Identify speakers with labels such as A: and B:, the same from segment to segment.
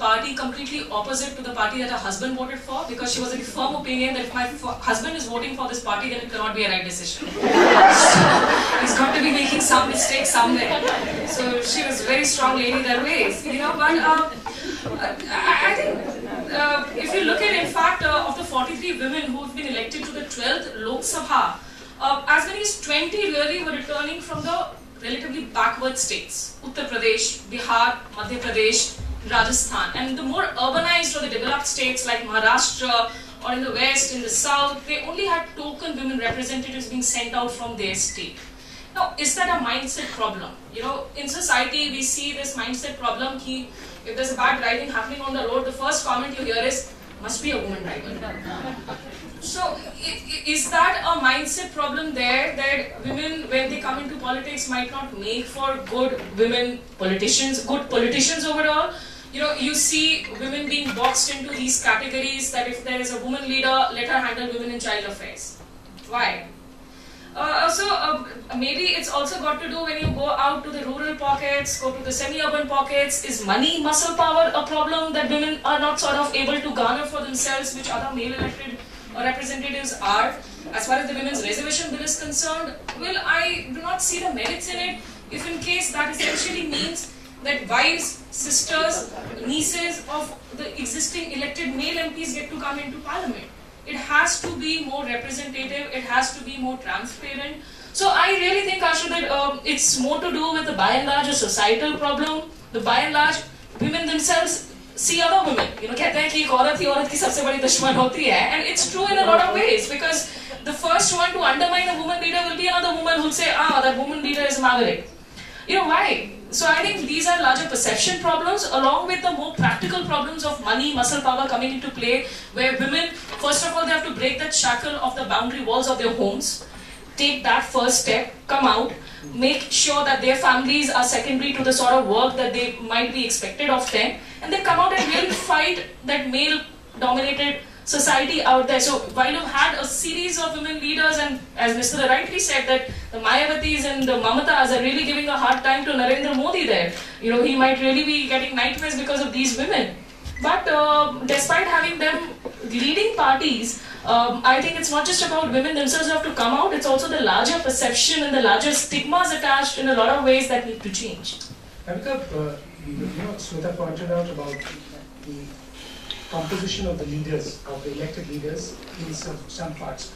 A: party completely opposite to the party that her husband voted for, because she was of the firm opinion that if my husband is voting for this party, then it cannot be a right decision. So he's got to be making some mistake somewhere. So she was a very strong lady that way, you know. But I think if you look at, in fact, of the 43 women who have been elected to the 12th Lok Sabha, as many as 20 really were returning from the relatively backward states: Uttar Pradesh, Bihar, Madhya Pradesh, Rajasthan. And the more urbanized or the developed states like Maharashtra, or in the west, in the south, they only had token women representatives being sent out from their state. Now, is that a mindset problem? You know, in society we see this mindset problem. If there's a bad driving happening on the road, the first comment you hear is, must be a woman driver. So, is that a mindset problem there, that women, when they come into politics, might not make for good women politicians, good politicians overall? You know, you see women being boxed into these categories, that if there is a woman leader, let her handle women and child affairs. Why? Maybe it's also got to do when you go out to the rural pockets, go to the semi-urban pockets. Is money, muscle power a problem that women are not sort of able to garner for themselves, which other male elected representatives are? As far as the women's reservation bill is concerned, well, I do not see the merits in it, if in case that essentially means that wives, sisters, nieces of the existing elected male MPs get to come into parliament. It has to be more representative, it has to be more transparent. So I really think, Ashu, that it's more to do with the by and large a societal problem. The by and large, women themselves see other women. You know, कहते हैं कि एक औरत ही औरत की सबसे बड़ी दुश्मन होती है, and it's true in a lot of ways, because the first one to undermine a woman leader will be another woman who'll say, that woman leader is maverick. You know why? So I think these are larger perception problems, along with the more practical problems of money, muscle power coming into play, where women, first of all, they have to break that shackle of the boundary walls of their homes, take that first step, come out, make sure that their families are secondary to the sort of work that they might be expected of them, and they come out and really fight that male-dominated society out there. So while you've had a series of women leaders, and as Mr. rightly said, that the Mayavatis and the Mamatas are really giving a hard time to Narendra Modi there. You know, he might really be getting nightmares because of these women. But despite having them leading parties, I think it's not just about women themselves who have to come out, it's also the larger perception and the larger stigmas attached in a lot of ways that need to change.
B: Amitabh, Smita pointed out about the composition of the leaders, of the elected leaders in some parts.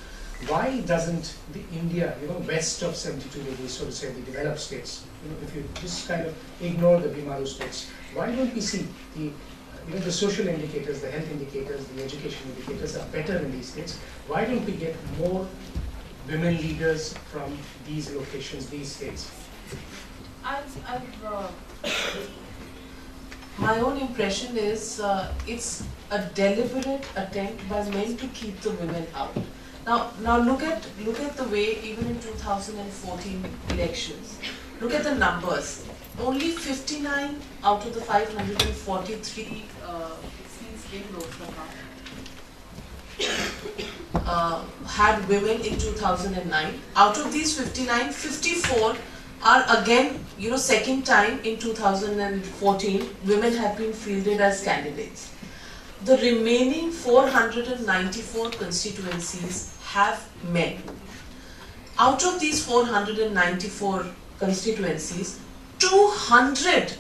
B: Why doesn't the India, west of 72 degrees, so to say, the developed states, if you just kind of ignore the Bimaru states, why don't we see the social indicators, the health indicators, the education indicators are better in these states? Why don't we get more women leaders from these locations, these states?
C: My own impression is it's a deliberate attempt by men to keep the women out. Now look at the way, even in 2014 elections, look at the numbers. Only 59 out of the 543 had women in 2009. Out of these 59, 54 are again, second time in 2014, women have been fielded as candidates. The remaining 494 constituencies have men. Out of these 494 constituencies, 200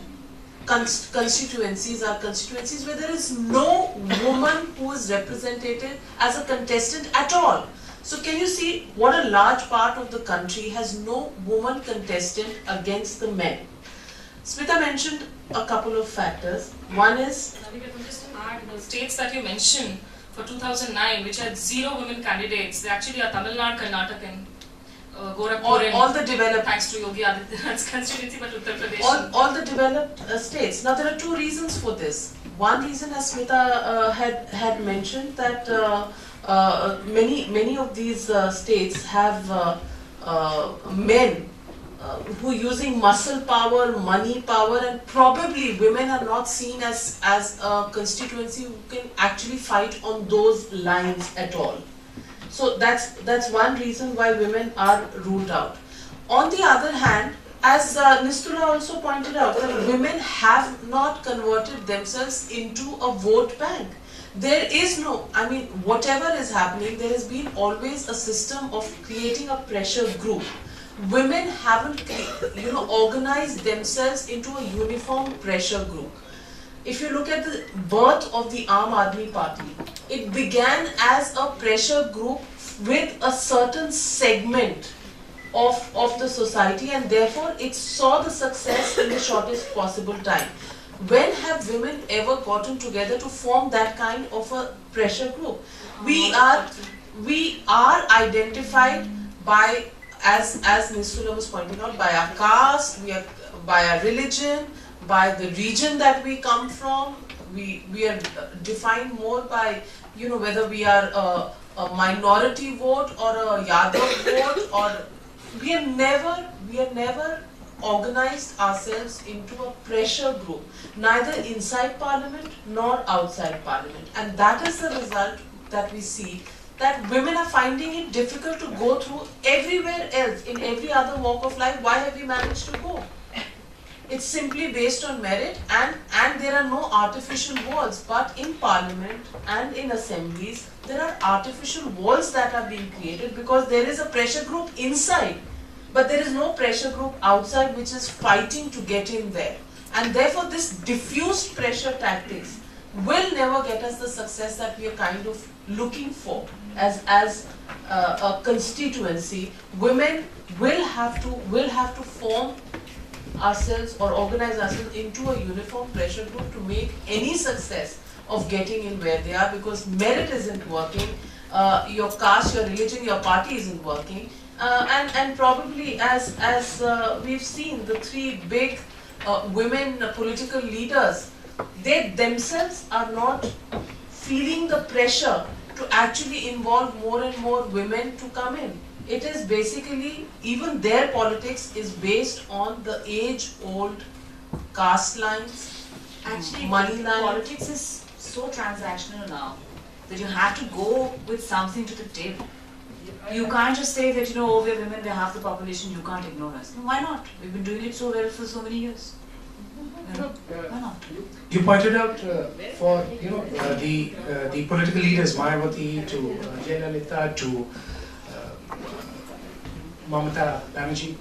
C: constituencies are constituencies where there is no woman who is represented as a contestant at all. So can you see what a large part of the country has no woman contestant against the men? Smita mentioned a couple of factors. One is...
A: Just to add, the states that you mentioned for 2009, which had 0 women candidates, they actually are Tamil Nadu, Karnataka, and Gorakhpur,
C: all the developed,
A: thanks to Yogi Adityanath's constituency, but Uttar Pradesh.
C: All the developed states. Now there are 2 reasons for this. One reason, as Smita had mentioned, that many of these states have men who are using muscle power, money power, and probably women are not seen as a constituency who can actually fight on those lines at all. So that's one reason why women are ruled out. On the other hand, as Nistula also pointed out, that women have not converted themselves into a vote bank. There is no, I mean, whatever is happening, there has been always a system of creating a pressure group. Women haven't, organized themselves into a uniform pressure group. If you look at the birth of the Aam Aadmi Party, it began as a pressure group with a certain segment of the society, and therefore it saw the success in the shortest possible time. When have women ever gotten together to form that kind of a pressure group? We are identified by, as Nistula was pointing out, by our caste, by our religion, by the region that we come from. We are defined more by, whether we are a minority vote or a Yadav vote, or we are never organized ourselves into a pressure group, neither inside parliament nor outside parliament. And that is the result that we see, that women are finding it difficult to go through everywhere else, in every other walk of life. Why have we managed to go? It's simply based on merit, and there are no artificial walls. But in parliament and in assemblies, there are artificial walls that are being created because there is a pressure group inside, but there is no pressure group outside which is fighting to get in there. And therefore this diffused pressure tactics will never get us the success that we are kind of looking for as a constituency. Women will have to form ourselves or organize ourselves into a uniform pressure group to make any success of getting in where they are, because merit isn't working, your caste, your religion, your party isn't working, and probably as we've seen, the three big women political leaders, they themselves are not feeling the pressure to actually involve more and more women to come in. It is basically, even their politics is based on the age-old caste lines,
D: Actually,
C: money lines.
D: politics is so transactional now that you have to go with something to the table. You can't just say that, oh, we're women, we're half the population, you can't ignore us. No, why not? We've been doing it so well for so many years. Why not?
B: You pointed out for the political leaders, Mayawati to Jayalalitha to Mamata Banerjee.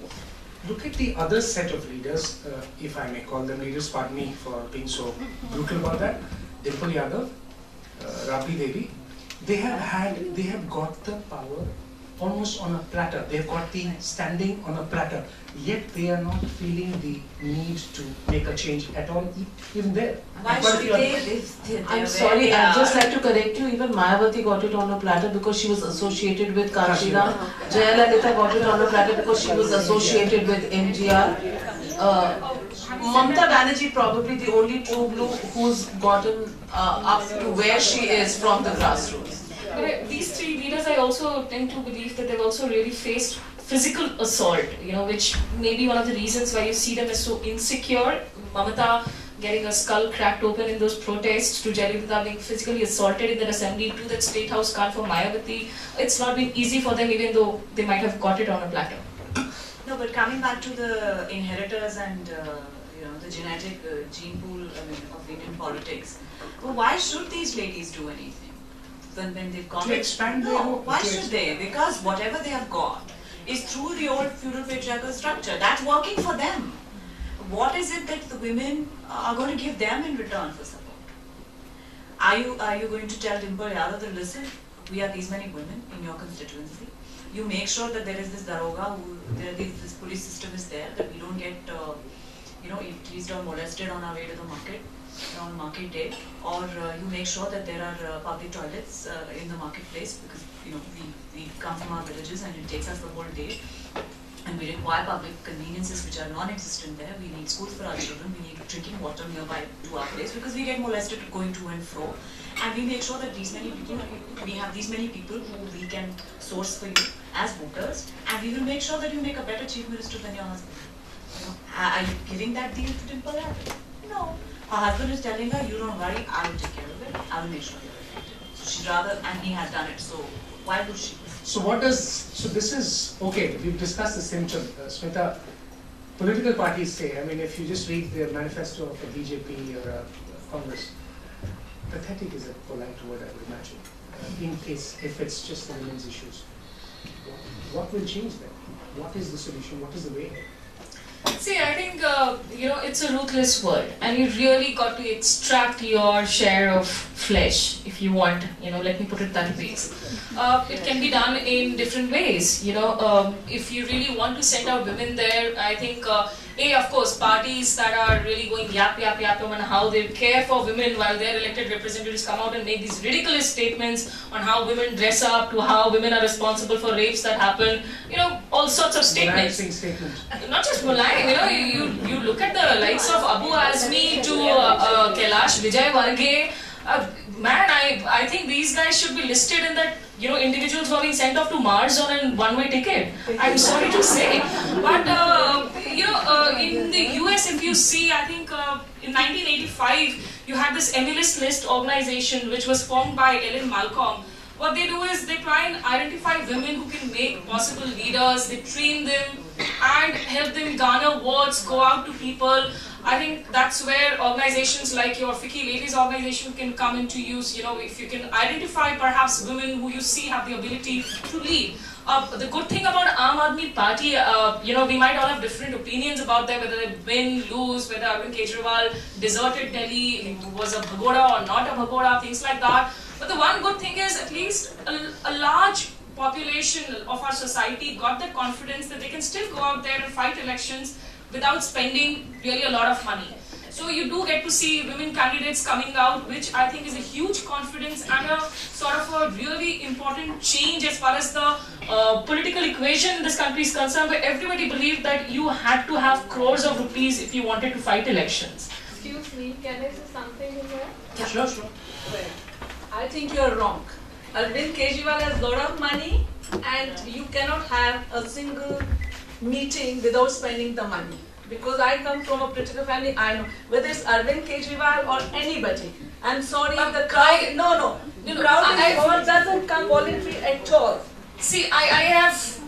B: Look at the other set of leaders, if I may call them leaders, pardon me for being so brutal about that. Dimple Yadav, Rabri Devi, they have got the power almost on a platter. They've got the standing on a platter, yet they are not feeling the need to make a change at all, even there.
D: Why
B: But
D: should
B: you are-
D: they?
C: I'm sorry, I'd just like to correct you. Even Mayawati got it on a platter because she was associated with Kanchiram. Jayalalitha got it on a platter because she was associated with MGR. Mamata Banerjee probably the only true blue who's gotten up to where she is from the grassroots.
A: But these three leaders, I also tend to believe that they've also really faced physical assault, which may be one of the reasons why you see them as so insecure. Mamata getting a skull cracked open in those protests, to Jayalalitha being physically assaulted in that assembly, to that State House card for Mayawati. It's not been easy for them, even though they might have got it on a platter.
D: No, but coming back to the inheritors and the genetic gene pool of Indian politics, well, why should these ladies do anything? When they've gone
B: To expand their
D: no,
B: own-
D: why
B: to
D: should they? Because whatever they have got is through the old feudal patriarchal structure. That's working for them. What is it that the women are going to give them in return for support? Are you going to tell Dimple Yadav that, listen, we are these many women in your constituency. You make sure that there is this daroga, this police system is there, that we don't get teased or molested on our way to the market, on market day, or you make sure that there are public toilets in the marketplace, because we come from our villages and it takes us the whole day, and we require public conveniences which are non-existent there. We need schools for our children, we need drinking water nearby to our place, because we get molested going to and fro, and we make sure that we have these many people who we can source for you as voters, and we will make sure that you make a better chief minister than your husband. Are you giving that deal to Dimple Yadav? No. Her husband is telling her, you don't worry, I will take care of it, I will make sure you're protected. So she'd rather, and he has done it, so why would she?
B: So this is, okay, we've discussed the symptom, Smita. political parties say, I mean, if you just read the manifesto of a BJP or a Congress, pathetic is a polite word, I would imagine, in case if it's just the women's issues. What will change then? What is the solution? What is the way ahead?
A: See, I think, it's a ruthless world, and you really got to extract your share of flesh if you want, let me put it that way. It can be done in different ways, if you really want to send out women there, I think, of course, parties that are really going yap on how they care for women while their elected representatives come out and make these ridiculous statements on how women dress up, to how women are responsible for rapes that happen, all sorts of statements.
B: Embarrassing statement.
A: Not just malign, you look at the likes of Abu Azmi to Kailash Vijay Varghese. Man, I think these guys should be listed in that, individuals who are being sent off to Mars on a one-way ticket. I'm sorry to say. But, in the US, if you see, I think in 1985, you had this Emily's List organization which was formed by Ellen Malcolm. What they do is they try and identify women who can make possible leaders, they train them and help them garner votes, go out to people. I think that's where organizations like your Ficky Ladies organization can come into use. If you can identify perhaps women who you see have the ability to lead. The good thing about Aam Aadmi Party, we might all have different opinions about them, whether they win, lose, whether Arvind Kejriwal deserted Delhi, was a bhagoda or not a bhagoda, things like that. But the one good thing is at least a large population of our society got that confidence that they can still go out there and fight elections without spending really a lot of money. So you do get to see women candidates coming out, which I think is a huge confidence and a sort of a really important change as far as the political equation in this country is concerned, where everybody believed that you had to have crores of rupees if you wanted to fight elections.
E: Excuse me, can I say something in here?
A: Yeah.
B: Sure.
E: Well, I think you're wrong. Arvind Kejriwal has a lot of money and you cannot have a single meeting without spending the money. Because I come from a political family, I know. Whether it's Arvind Kejriwal or anybody. I'm sorry, the crowd, no. The crowd in hall doesn't come voluntary at all.
A: See, I have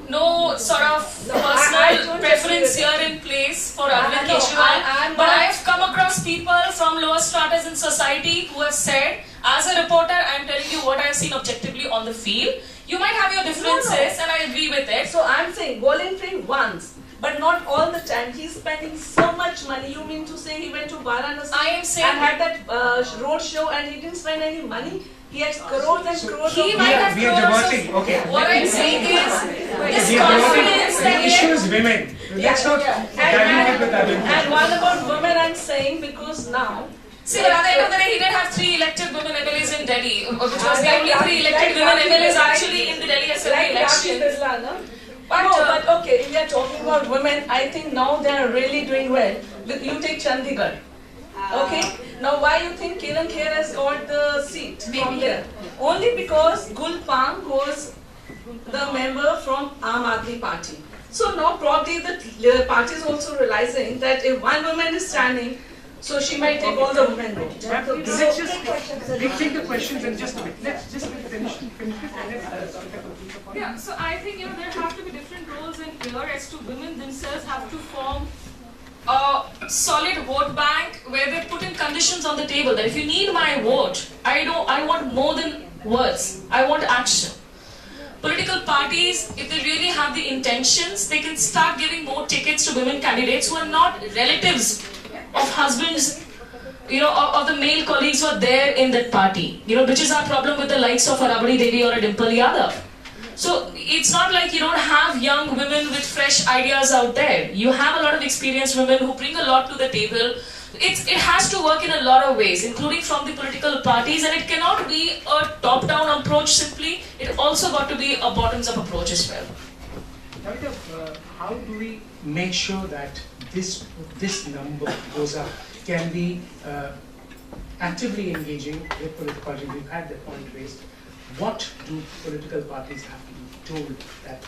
A: no sort of personal preference here in place for Arvind Kejriwal, but I have come across people from lower stratas in society who have said, as a reporter, I am telling you what I have seen objectively on the field. You might have your differences, and I agree with it.
E: So I'm saying voluntary once, but not all the time. He's spending so much money. You mean to say he went to Varanasi
A: I am saying
E: and had that road show and he didn't spend any money? He has crores and crores
A: he
E: of
A: might have
B: we are
A: crores
B: diverting.
A: of-
B: Okay.
A: What I'm saying is, this
B: We are
A: confidence
B: diverting.
A: that
B: The issue is women. Let's not dilute it with that.
E: And what about women? I'm saying because now.
A: see, but at the end of the day, he did have 3 elected women MLAs in Delhi, which was the only 3 elected women MLAs actually in the Delhi Assembly elections.
E: But okay, if we are talking about women, I think now they are really doing well. You take Chandigarh. Okay? Now why you think Kiran Kher has got the seat from there? Only because Gul Pang was the member from Aam Aadmi Party. So now probably the party is also realizing that if one woman is standing, so she might take all the women votes.
B: Let's just take the questions and just let's just finish it and let's
A: Yeah, so I think there have to be different roles in here as to women themselves have to form a solid vote bank where they put in conditions on the table that if you need my vote, I want more than words, I want action. Political parties, if they really have the intentions, they can start giving more tickets to women candidates who are not relatives of husbands, of the male colleagues who are there in that party. Which is our problem with the likes of a Rabdi Devi or a Dimple Yadav. So it's not like you don't have young women with fresh ideas out there. You have a lot of experienced women who bring a lot to the table. It has to work in a lot of ways, including from the political parties, and it cannot be a top-down approach simply. It also got to be a bottoms-up approach as well.
B: how do we make sure that this number goes up? Can we actively engaging with political parties? We've had that point raised. What do political parties have to be told that,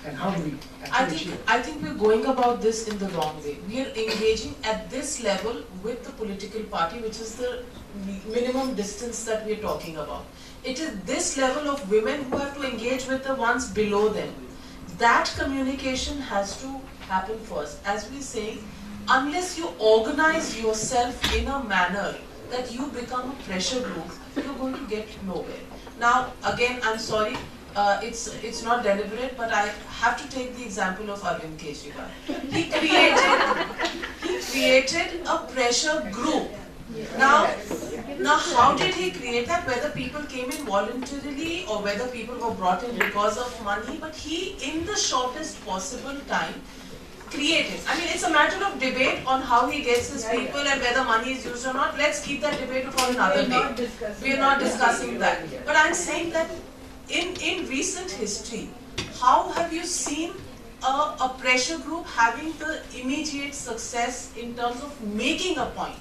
B: and how do we actually achieve it?
C: I think we're going about this in the wrong way. We are engaging at this level with the political party, which is the minimum distance that we're talking about. It is this level of women who have to engage with the ones below them. That communication has to happen first. As we say, unless you organize yourself in a manner that you become a pressure group, you're going to get nowhere. Now, again, I'm sorry, it's not deliberate, but I have to take the example of Arvind Kejriwal. He created a pressure group. Now, how did he create that? Whether people came in voluntarily or whether people were brought in because of money, but he, in the shortest possible time, created. I mean, it's a matter of debate on how he gets his people and whether money is used or not. Let's keep that debate for another day. We are not discussing that. But I'm saying that in recent history, how have you seen a pressure group having the immediate success in terms of making a point?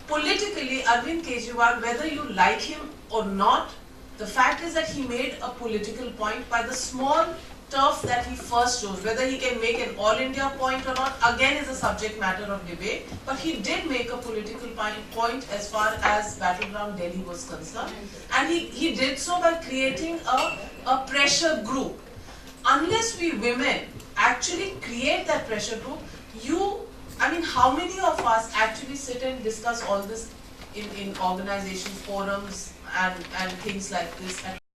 C: Politically, Arvind Kejriwal, whether you like him or not, the fact is that he made a political point by the small turf that he first chose. Whether he can make an all India point or not, again is a subject matter of debate. But he did make a political point as far as Battleground Delhi was concerned. And he did so by creating a pressure group. Unless we women actually create that pressure group, I mean, how many of us actually sit and discuss all this in organization forums and things like this at